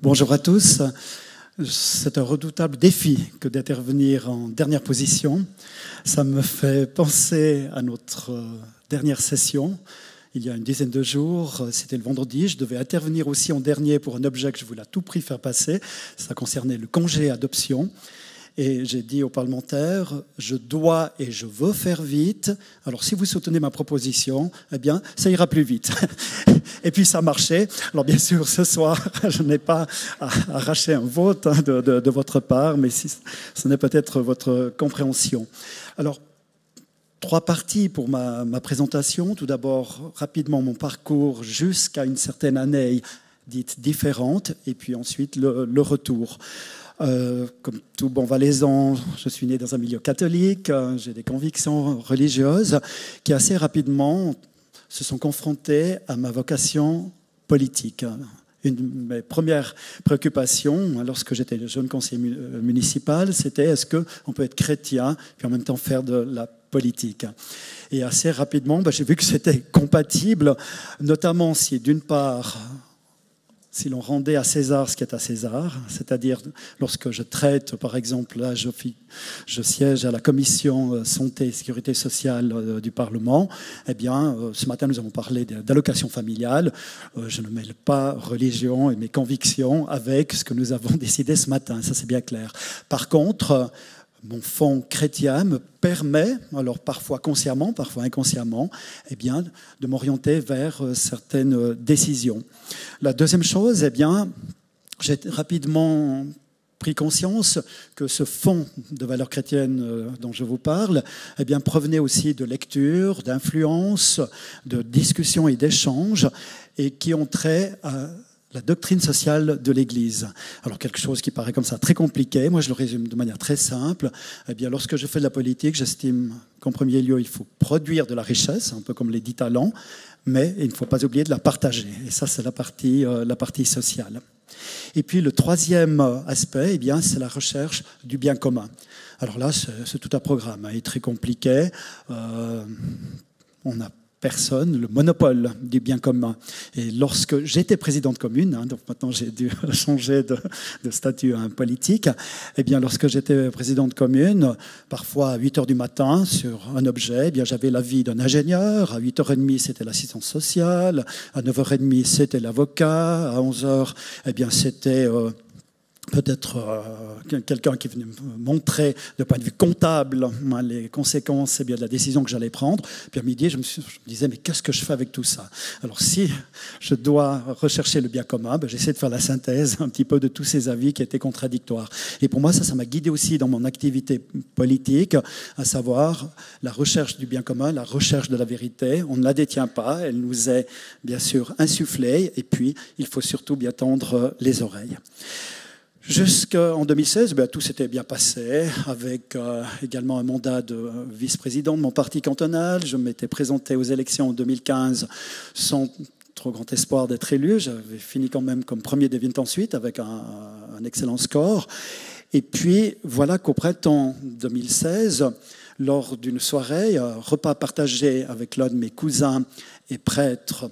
Bonjour à tous. C'est un redoutable défi que d'intervenir en dernière position. Ça me fait penser à notre dernière session. Il y a une dizaine de jours, c'était le vendredi, je devais intervenir aussi en dernier pour un objet que je voulais à tout prix faire passer. Ça concernait le congé adoption. Et j'ai dit aux parlementaires, je dois et je veux faire vite. Alors si vous soutenez ma proposition, eh bien, ça ira plus vite. Et puis ça marchait. Alors bien sûr, ce soir, je n'ai pas arraché un vote de votre part, mais si, ce n'est peut-être votre compréhension. Alors, 3 parties pour ma présentation. Tout d'abord, rapidement, mon parcours jusqu'à une certaine année dite différente, et puis ensuite le retour. Comme tout bon valaisan, je suis né dans un milieu catholique, j'ai des convictions religieuses qui assez rapidement se sont confrontées à ma vocation politique. Une de mes premières préoccupations, lorsque j'étais jeune conseiller municipal, c'était est-ce qu'on peut être chrétien puis en même temps faire de la politique. Et assez rapidement, j'ai vu que c'était compatible, notamment si d'une part, si l'on rendait à César ce qui est à César, c'est-à-dire lorsque je traite, par exemple, là je siège à la commission santé et sécurité sociale du Parlement, eh bien, ce matin nous avons parlé d'allocation familiale. Je ne mêle pas religion et mes convictions avec ce que nous avons décidé ce matin, ça c'est bien clair. Par contre, mon fond chrétien me permet, alors parfois consciemment, parfois inconsciemment, eh bien, de m'orienter vers certaines décisions. La deuxième chose, eh bien, j'ai rapidement pris conscience que ce fond de valeurs chrétiennes dont je vous parle, eh bien, provenait aussi de lectures, d'influences, de discussions et d'échanges, et qui ont trait à la doctrine sociale de l'Église. Alors quelque chose qui paraît comme ça très compliqué, moi je le résume de manière très simple. Eh bien, lorsque je fais de la politique, j'estime qu'en premier lieu, il faut produire de la richesse, un peu comme les 10 talents, mais il ne faut pas oublier de la partager. Et ça, c'est la partie sociale. Et puis le troisième aspect, eh bien, c'est la recherche du bien commun. Alors là, c'est tout un programme, il est très compliqué. On a personne, le monopole du bien commun. Et lorsque j'étais président de commune, donc maintenant j'ai dû changer de statut politique, eh bien lorsque j'étais président de commune, parfois à 8h du matin sur un objet, eh bien j'avais l'avis d'un ingénieur, à 8h30 c'était l'assistance sociale, à 9h30 c'était l'avocat, à 11h eh bien c'était peut-être quelqu'un qui venait me montrer de point de vue comptable les conséquences de la décision que j'allais prendre. Puis à midi, je me disais, mais qu'est-ce que je fais avec tout ça? Alors si je dois rechercher le bien commun, j'essaie de faire la synthèse un petit peu de tous ces avis qui étaient contradictoires. Et pour moi, ça m'a guidé aussi dans mon activité politique, à savoir la recherche du bien commun, la recherche de la vérité. On ne la détient pas, elle nous est bien sûr insufflée, et puis il faut surtout bien tendre les oreilles. Jusqu'en 2016, tout s'était bien passé, avec également un mandat de vice-président de mon parti cantonal. Je m'étais présenté aux élections en 2015 sans trop grand espoir d'être élu. J'avais fini quand même comme premier des 20 ensuite, avec un excellent score. Et puis, voilà qu'au printemps 2016, lors d'une soirée, repas partagé avec l'un de mes cousins et prêtre,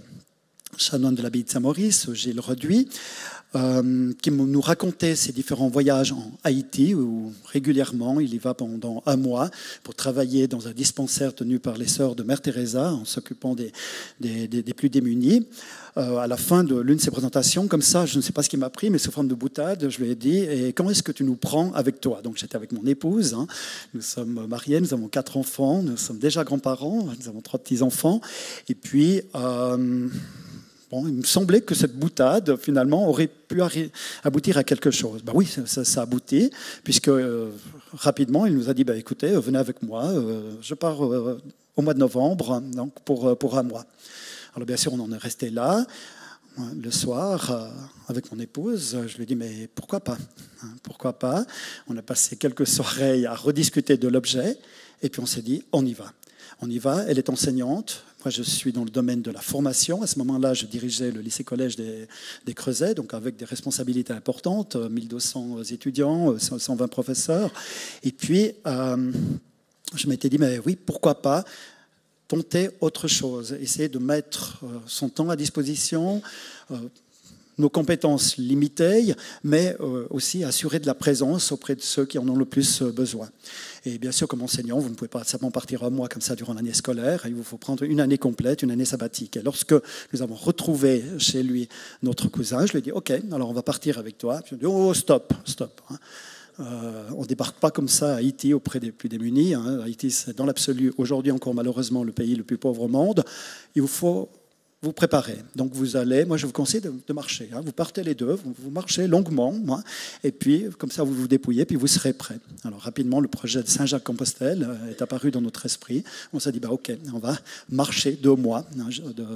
chanoine de l'abbaye de Saint-Maurice, Gilles Reduit, qui nous racontait ses différents voyages en Haïti, où régulièrement il y va pendant un mois pour travailler dans un dispensaire tenu par les sœurs de Mère Teresa en s'occupant des plus démunis. À la fin de l'une de ses présentations, comme ça, je ne sais pas ce qui m'a pris, mais sous forme de boutade, je lui ai dit « Et quand est-ce que tu nous prends avec toi ?» Donc j'étais avec mon épouse, nous sommes mariés, nous avons 4 enfants, nous sommes déjà grands-parents, nous avons 3 petits-enfants, et puis il me semblait que cette boutade, finalement, aurait pu aboutir à quelque chose. Oui, ça aboutit, puisque rapidement, il nous a dit écoutez, venez avec moi, je pars au mois de novembre donc pour un mois. Alors, bien sûr, on en est resté là. Le soir, avec mon épouse, je lui ai dit mais pourquoi pas? Pourquoi pas? On a passé quelques soirées à rediscuter de l'objet, et puis on s'est dit on y va. On y va, elle est enseignante. Moi, je suis dans le domaine de la formation. À ce moment-là, je dirigeais le lycée-collège des Creusets, donc avec des responsabilités importantes, 1200 étudiants, 120 professeurs. Et puis, je m'étais dit, mais oui, pourquoi pas tenter autre chose, essayer de mettre son temps à disposition, nos compétences limitées, mais aussi assurer de la présence auprès de ceux qui en ont le plus besoin. Et bien sûr, comme enseignant, vous ne pouvez pas simplement partir un mois comme ça durant l'année scolaire. Il vous faut prendre une année complète, une année sabbatique. Et lorsque nous avons retrouvé chez lui notre cousin, je lui ai dit « Ok, alors on va partir avec toi. » Puis il m'a dit « Oh, stop, stop. » On ne débarque pas comme ça à Haïti auprès des plus démunis. Haïti, c'est dans l'absolu, aujourd'hui encore malheureusement, le pays le plus pauvre au monde. Il vous faut vous préparer. Donc vous allez, moi je vous conseille de marcher. Vous partez les deux, vous marchez longuement, et puis comme ça vous vous dépouillez, puis vous serez prêts. Alors rapidement, le projet de Saint-Jacques-Compostelle est apparu dans notre esprit. On s'est dit, ok, on va marcher 2 mois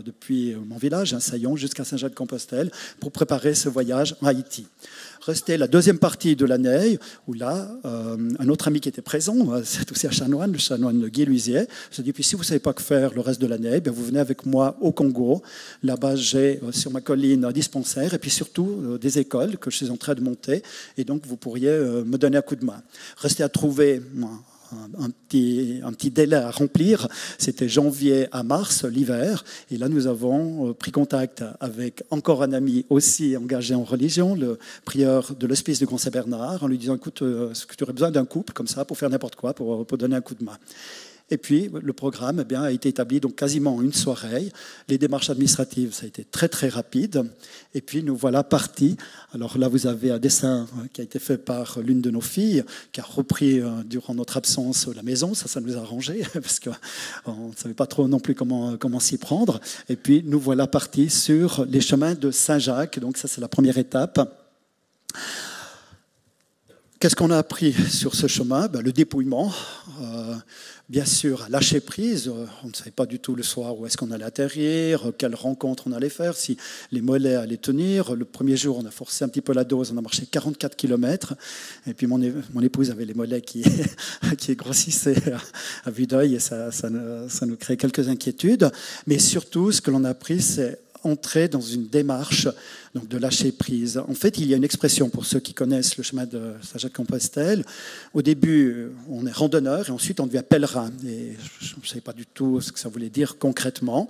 depuis mon village, Saillon, jusqu'à Saint-Jacques-Compostelle, pour préparer ce voyage en Haïti. Restait la deuxième partie de l'année, où là, un autre ami qui était présent, c'est aussi un chanoine, le chanoine Guy Luisier, je dit, puis si vous ne savez pas que faire le reste de l'année, vous venez avec moi au Congo. Là-bas, j'ai sur ma colline un dispensaire et puis surtout des écoles que je suis en train de monter. Et donc, vous pourriez me donner un coup de main. Restez à trouver un petit délai à remplir. C'était janvier à mars, l'hiver. Et là, nous avons pris contact avec encore un ami aussi engagé en religion, le prieur de l'hospice de Grand Saint-Bernard, en lui disant, écoute, est-ce que tu aurais besoin d'un couple comme ça pour faire n'importe quoi, pour donner un coup de main? Et puis, le programme a été établi donc quasiment en une soirée. Les démarches administratives, ça a été très, très rapide. Et puis, nous voilà partis. Alors là, vous avez un dessin qui a été fait par l'une de nos filles, qui a repris durant notre absence la maison. Ça nous a arrangé, parce qu'on ne savait pas trop non plus comment s'y prendre. Et puis, nous voilà partis sur les chemins de Saint-Jacques. Donc ça, c'est la première étape. Qu'est-ce qu'on a appris sur ce chemin? Le dépouillement, bien sûr, à lâcher prise. On ne savait pas du tout le soir où est-ce qu'on allait atterrir, quelle rencontre on allait faire, si les mollets allaient tenir. Le premier jour, on a forcé un petit peu la dose, on a marché 44 km. Et puis mon épouse avait les mollets qui grossissaient à vue d'œil et ça nous créait quelques inquiétudes. Mais surtout, ce que l'on a appris, c'est entrer dans une démarche donc de lâcher prise. En fait, il y a une expression pour ceux qui connaissent le chemin de Saint-Jacques-Compostelle. Au début, on est randonneur et ensuite on devient pèlerin. Et je ne savais pas du tout ce que ça voulait dire concrètement.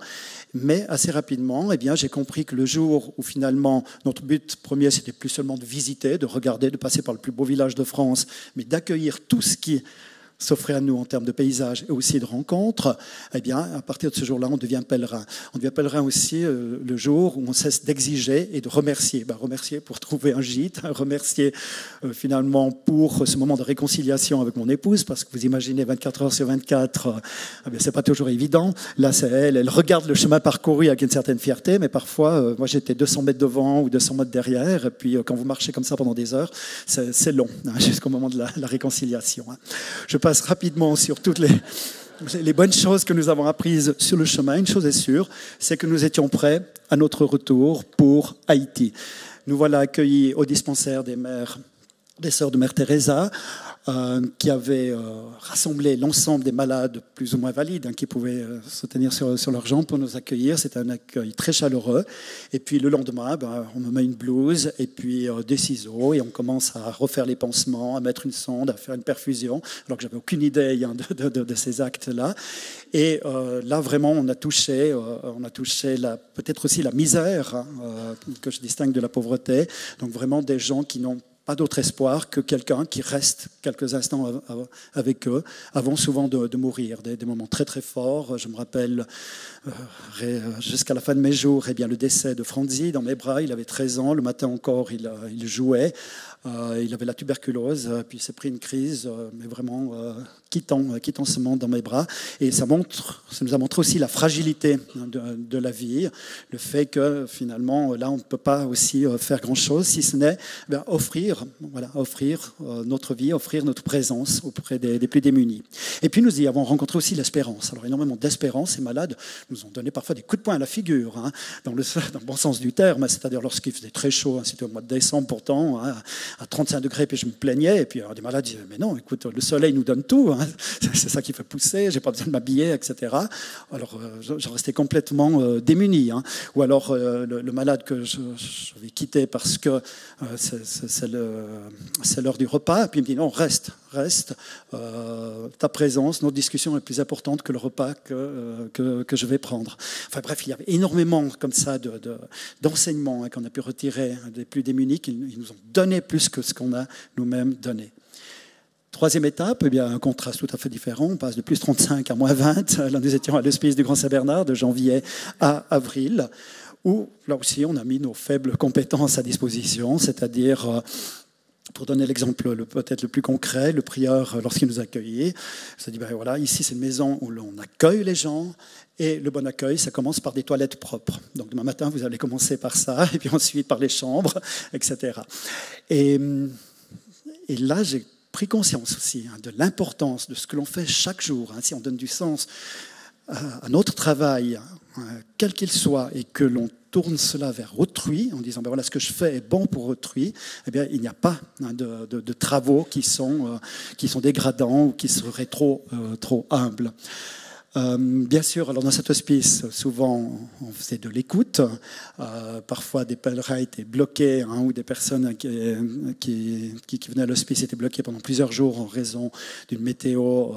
Mais assez rapidement, j'ai compris que le jour où finalement notre but premier, c'était plus seulement de visiter, de regarder, de passer par le plus beau village de France, mais d'accueillir tout ce qui s'offrait à nous en termes de paysage et aussi de rencontres, à partir de ce jour-là, on devient pèlerin. On devient pèlerin aussi le jour où on cesse d'exiger et de remercier. Remercier pour trouver un gîte, remercier finalement pour ce moment de réconciliation avec mon épouse, parce que vous imaginez 24 heures sur 24, c'est pas toujours évident. Là, c'est elle regarde le chemin parcouru avec une certaine fierté, mais parfois, moi j'étais 200 mètres devant ou 200 mètres derrière, et puis quand vous marchez comme ça pendant des heures, c'est long, jusqu'au moment de la réconciliation. Je passe rapidement sur toutes les bonnes choses que nous avons apprises sur le chemin. Une chose est sûre, c'est que nous étions prêts à notre retour pour Haïti. Nous voilà accueillis au dispensaire des sœurs de Mère Teresa, qui avait rassemblé l'ensemble des malades plus ou moins valides qui pouvaient se tenir sur leurs jambes pour nous accueillir. C'était un accueil très chaleureux. Et puis le lendemain, on me met une blouse et puis des ciseaux et on commence à refaire les pansements, à mettre une sonde, à faire une perfusion, alors que j'avais aucune idée de ces actes-là. Et là, vraiment, on a touché peut-être aussi la misère que je distingue de la pauvreté. Donc vraiment des gens qui n'ont pas d'autre espoir que quelqu'un qui reste quelques instants avec eux, avant souvent de mourir. Des moments très très forts. Je me rappelle jusqu'à la fin de mes jours, le décès de Franzi dans mes bras. Il avait 13 ans. Le matin encore, il jouait. Il avait la tuberculose, puis il s'est pris une crise, mais vraiment quittant ce monde dans mes bras. Et ça nous a montré aussi la fragilité de la vie, le fait que finalement, là, on ne peut pas aussi faire grand-chose, si ce n'est offrir notre vie, offrir notre présence auprès des plus démunis. Et puis nous y avons rencontré aussi l'espérance. Alors énormément d'espérance. Ces malades nous ont donné parfois des coups de poing à la figure, dans le bon sens du terme, c'est-à-dire lorsqu'il faisait très chaud, c'était au mois de décembre pourtant, à 35 degrés, puis je me plaignais, et puis des malades disaient, mais non, écoute, le soleil nous donne tout, c'est ça qui fait pousser, j'ai pas besoin de m'habiller, etc. Alors, j'en restais complètement démuni. Ou alors, le malade que j'avais quitté parce que c'est c'est l'heure du repas. Et puis il me dit, non, reste. Ta présence, notre discussion est plus importante que le repas que je vais prendre. Enfin bref, il y avait énormément comme ça d'enseignements qu'on a pu retirer des plus démunis, qu'ils nous ont donné plus que ce qu'on a nous-mêmes donné. Troisième étape, eh bien, un contraste tout à fait différent. On passe de plus 35 à moins 20. Là, nous étions à l'hospice du Grand Saint-Bernard de janvier à avril, où là aussi on a mis nos faibles compétences à disposition, c'est-à-dire, pour donner l'exemple peut-être le plus concret, le prieur, lorsqu'il nous accueillait, s'est dit, ben voilà, ici c'est une maison où l'on accueille les gens, et le bon accueil, ça commence par des toilettes propres. Donc demain matin, vous allez commencer par ça, et puis ensuite par les chambres, etc. Et là, j'ai pris conscience aussi de l'importance de ce que l'on fait chaque jour. Si on donne du sens à notre travail, quel qu'il soit, et que l'on tourne cela vers autrui, en disant ben voilà, ce que je fais est bon pour autrui, eh bien, il n'y a pas de travaux qui sont dégradants ou qui seraient trop humbles. Bien sûr, alors dans cet hospice, souvent on faisait de l'écoute. Parfois des pèlerins étaient bloqués, ou des personnes qui venaient à l'hospice étaient bloquées pendant plusieurs jours en raison d'une météo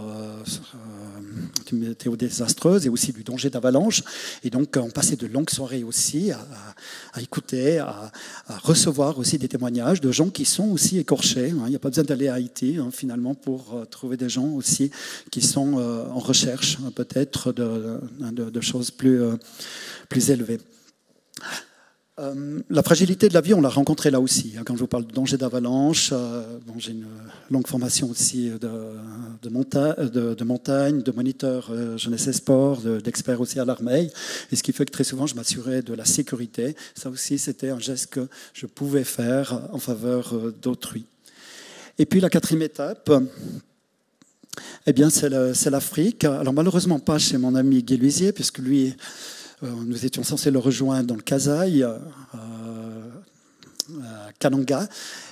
désastreuse et aussi du danger d'avalanche. Et donc on passait de longues soirées aussi à écouter, à recevoir aussi des témoignages de gens qui sont aussi écorchés. Il n'y a pas besoin d'aller à Haïti finalement pour trouver des gens aussi qui sont en recherche peut-être de choses plus élevées. La fragilité de la vie, on l'a rencontrée là aussi. Quand je vous parle de danger d'avalanche, j'ai une longue formation aussi de montagne, de moniteur jeunesse et sport, d'expert aussi à l'armée. Et ce qui fait que très souvent, je m'assurais de la sécurité. Ça aussi, c'était un geste que je pouvais faire en faveur d'autrui. Et puis la quatrième étape, eh bien, c'est l'Afrique. Alors malheureusement pas chez mon ami Guy Luisier, puisque lui, nous étions censés le rejoindre dans le Kasaï, à Kananga.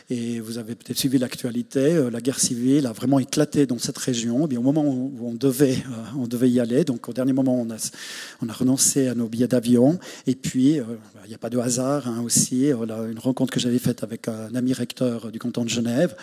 Et vous avez peut-être suivi l'actualité, la guerre civile a vraiment éclaté dans cette région. Et bien, au moment où on devait y aller, donc au dernier moment, on a renoncé à nos billets d'avion. Et puis, il n'y a pas de hasard aussi. Une rencontre que j'avais faite avec un ami recteur du canton de Genève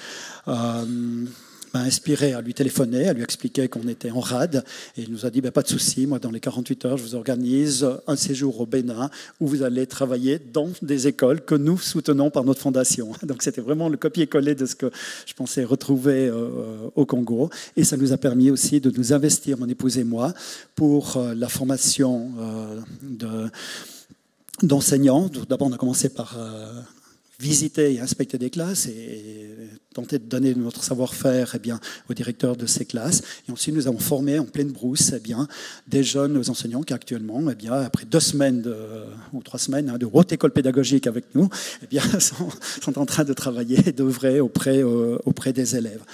m'a inspiré à lui téléphoner, à lui expliquer qu'on était en rade. Et il nous a dit, pas de souci, moi dans les 48 heures, je vous organise un séjour au Bénin où vous allez travailler dans des écoles que nous soutenons par notre fondation. Donc c'était vraiment le copier-coller de ce que je pensais retrouver au Congo. Et ça nous a permis aussi de nous investir, mon épouse et moi, pour la formation d'enseignants. D'abord, on a commencé par visiter et inspecter des classes et tenter de donner notre savoir-faire aux directeurs de ces classes. Et ensuite, nous avons formé en pleine brousse des jeunes enseignants qui actuellement, après 2 semaines ou 3 semaines de haute école pédagogique avec nous, sont en train de travailler et d'œuvrer auprès des élèves.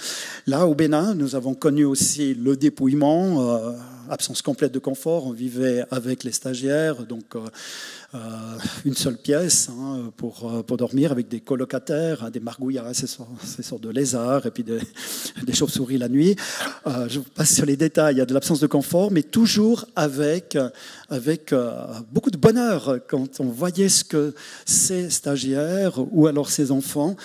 Là, au Bénin, nous avons connu aussi le dépouillement, absence complète de confort. On vivait avec les stagiaires, donc une seule pièce pour dormir avec des colocataires, des margouillards, ces sortes de lézards, et puis des chauves-souris la nuit. Je vous passe sur les détails. Il y a de l'absence de confort, mais toujours avec beaucoup de bonheur quand on voyait ce que ces stagiaires ou alors ces enfants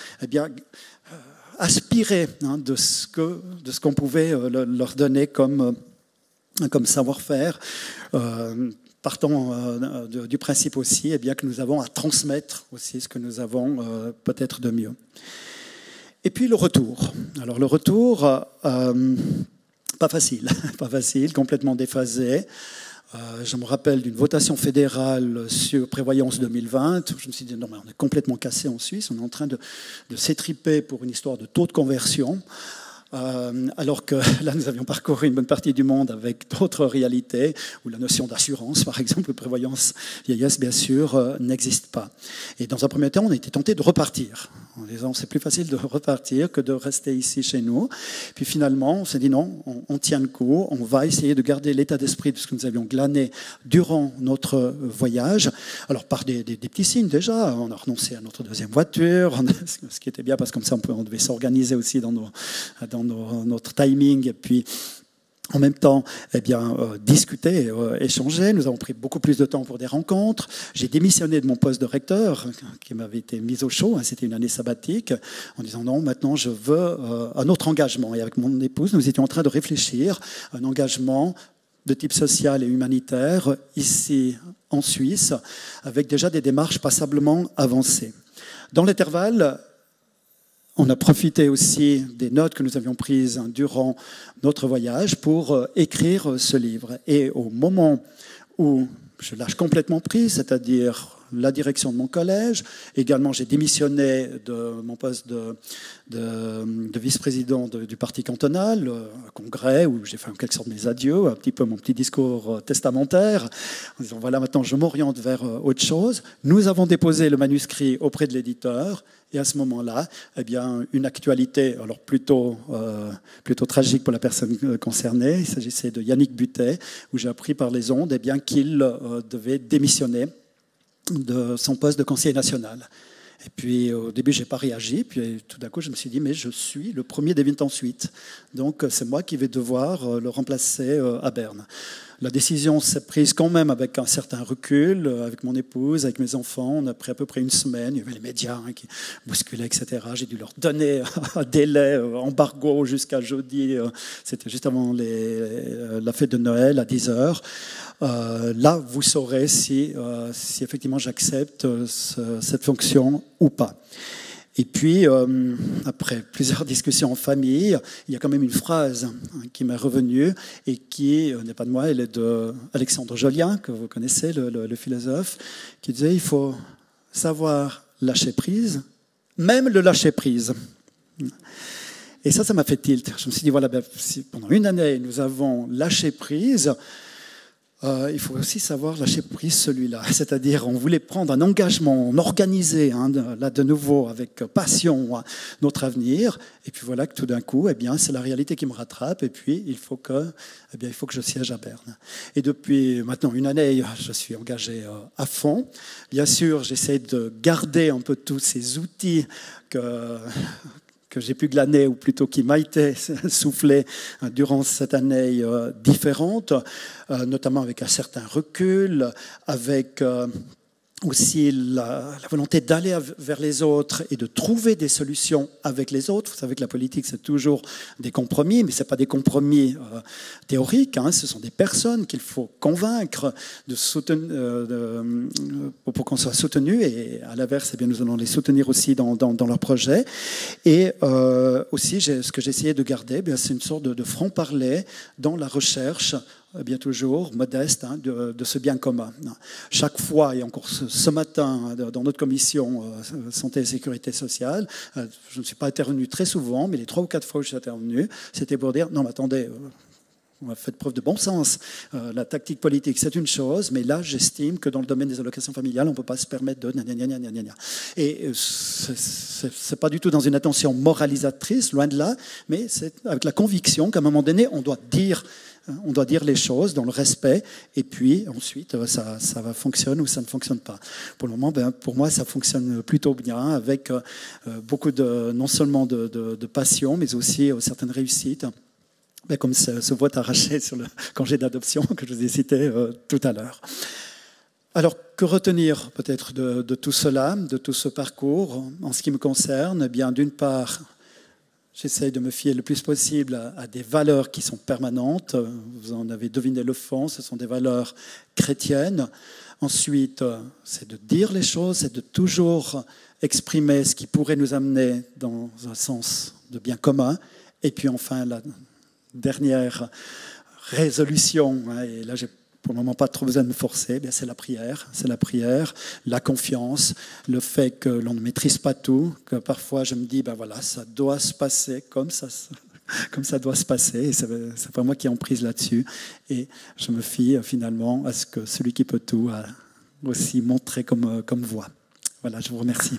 aspiraient de ce qu'on pouvait leur donner comme savoir-faire, partant du principe aussi que nous avons à transmettre aussi ce que nous avons peut-être de mieux. Et puis le retour. Alors le retour, pas facile, complètement déphasé. Je me rappelle d'une votation fédérale sur prévoyance 2020. Je me suis dit, non, mais on est complètement cassé en Suisse, on est en train de s'étriper pour une histoire de taux de conversion. Alors que là, nous avions parcouru une bonne partie du monde avec d'autres réalités, où la notion d'assurance, par exemple, de prévoyance vieillesse, bien sûr, n'existe pas. Et dans un premier temps, on a été tenté de repartir, en disant c'est plus facile de repartir que de rester ici chez nous. Puis finalement, on s'est dit non, on tient le coup, on va essayer de garder l'état d'esprit de ce que nous avions glané durant notre voyage. Alors par des petits signes déjà, on a renoncé à notre deuxième voiture, ce qui était bien parce que comme ça on devait s'organiser aussi dans notre timing. Et puis en même temps, eh bien, discuter, échanger. Nous avons pris beaucoup plus de temps pour des rencontres. J'ai démissionné de mon poste de recteur, qui m'avait été mis au chaud. C'était une année sabbatique, en disant non, maintenant je veux un autre engagement. Et avec mon épouse, nous étions en train de réfléchir à un engagement de type social et humanitaire ici en Suisse, avec déjà des démarches passablement avancées. Dans l'intervalle, on a profité aussi des notes que nous avions prises durant notre voyage pour écrire ce livre. Et au moment où je lâche complètement prise, c'est-à-dire la direction de mon collège, également j'ai démissionné de mon poste de vice-président du parti cantonal, un congrès où j'ai fait en quelque sorte mes adieux, un petit peu mon petit discours testamentaire, en disant voilà, maintenant je m'oriente vers autre chose. Nous avons déposé le manuscrit auprès de l'éditeur. Et à ce moment-là, eh bien, une actualité, alors plutôt tragique pour la personne concernée. Il s'agissait de Yannick Butet, où j'ai appris par les ondes eh bien, qu'il devait démissionner de son poste de conseiller national. Et puis au début, je n'ai pas réagi. Puis tout d'un coup, je me suis dit, mais je suis le premier David ensuite. Donc c'est moi qui vais devoir le remplacer à Berne. La décision s'est prise quand même avec un certain recul, avec mon épouse, avec mes enfants. On a pris à peu près une semaine. Il y avait les médias qui bousculaient, etc. J'ai dû leur donner un délai, embargo jusqu'à jeudi. C'était juste avant la fête de Noël à 10h. Là, vous saurez si effectivement j'accepte cette fonction ou pas. Et puis, après plusieurs discussions en famille, il y a quand même une phrase qui m'est revenue et qui n'est pas de moi, elle est d'Alexandre Jolien, que vous connaissez, le philosophe, qui disait « Il faut savoir lâcher prise, même le lâcher prise ». Et ça m'a fait tilt. Je me suis dit, voilà, si pendant une année, nous avons lâché prise, il faut aussi savoir lâcher prise celui-là. C'est-à-dire, on voulait prendre un engagement, on organisait, là de nouveau, avec passion, notre avenir. Et puis voilà que tout d'un coup, eh bien, c'est la réalité qui me rattrape. Et puis, il faut que je siège à Berne. Et depuis maintenant une année, je suis engagé à fond. Bien sûr, j'essaie de garder un peu tous ces outils que j'ai pu glaner, ou plutôt qui m'a été soufflé durant cette année différente, notamment avec un certain recul, avec aussi la volonté d'aller vers les autres et de trouver des solutions avec les autres. Vous savez que la politique, c'est toujours des compromis, mais ce n'est pas des compromis théoriques, ce sont des personnes qu'il faut convaincre pour qu'on soit soutenu, et à l'inverse, eh bien, nous allons les soutenir aussi dans leurs projets. Et aussi, ce que j'ai essayé de garder, c'est une sorte de franc-parler dans la recherche, bien toujours modeste, de ce bien commun. Chaque fois, et encore ce matin, dans notre commission santé et sécurité sociale, je ne suis pas intervenu très souvent, mais les 3 ou 4 fois où je suis intervenu, c'était pour dire, non mais attendez, on a fait preuve de bon sens. La tactique politique, c'est une chose, mais là, j'estime que dans le domaine des allocations familiales, on ne peut pas se permettre de gna. Et ce n'est pas du tout dans une attention moralisatrice, loin de là, mais c'est avec la conviction qu'à un moment donné, on doit dire les choses dans le respect, et puis ensuite, ça va fonctionner ou ça ne fonctionne pas. Pour le moment, pour moi, ça fonctionne plutôt bien, avec beaucoup non seulement de passion, mais aussi certaines réussites. Comme se voit arraché sur le congé d'adoption que je vous ai cité tout à l'heure. Alors, que retenir peut-être de tout cela, de tout ce parcours? En ce qui me concerne, bien, d'une part, j'essaye de me fier le plus possible à des valeurs qui sont permanentes. Vous en avez deviné le fond, ce sont des valeurs chrétiennes. Ensuite, c'est de dire les choses, c'est de toujours exprimer ce qui pourrait nous amener dans un sens de bien commun. Et puis enfin, la dernière résolution, et là j'ai pour le moment pas trop besoin de me forcer, c'est la prière. C'est la prière, la confiance, le fait que l'on ne maîtrise pas tout, que parfois je me dis, voilà, ça doit se passer comme ça doit se passer, et c'est pas moi qui ai en prise là-dessus, et je me fie finalement à ce que celui qui peut tout a aussi montré comme voie. Voilà, je vous remercie.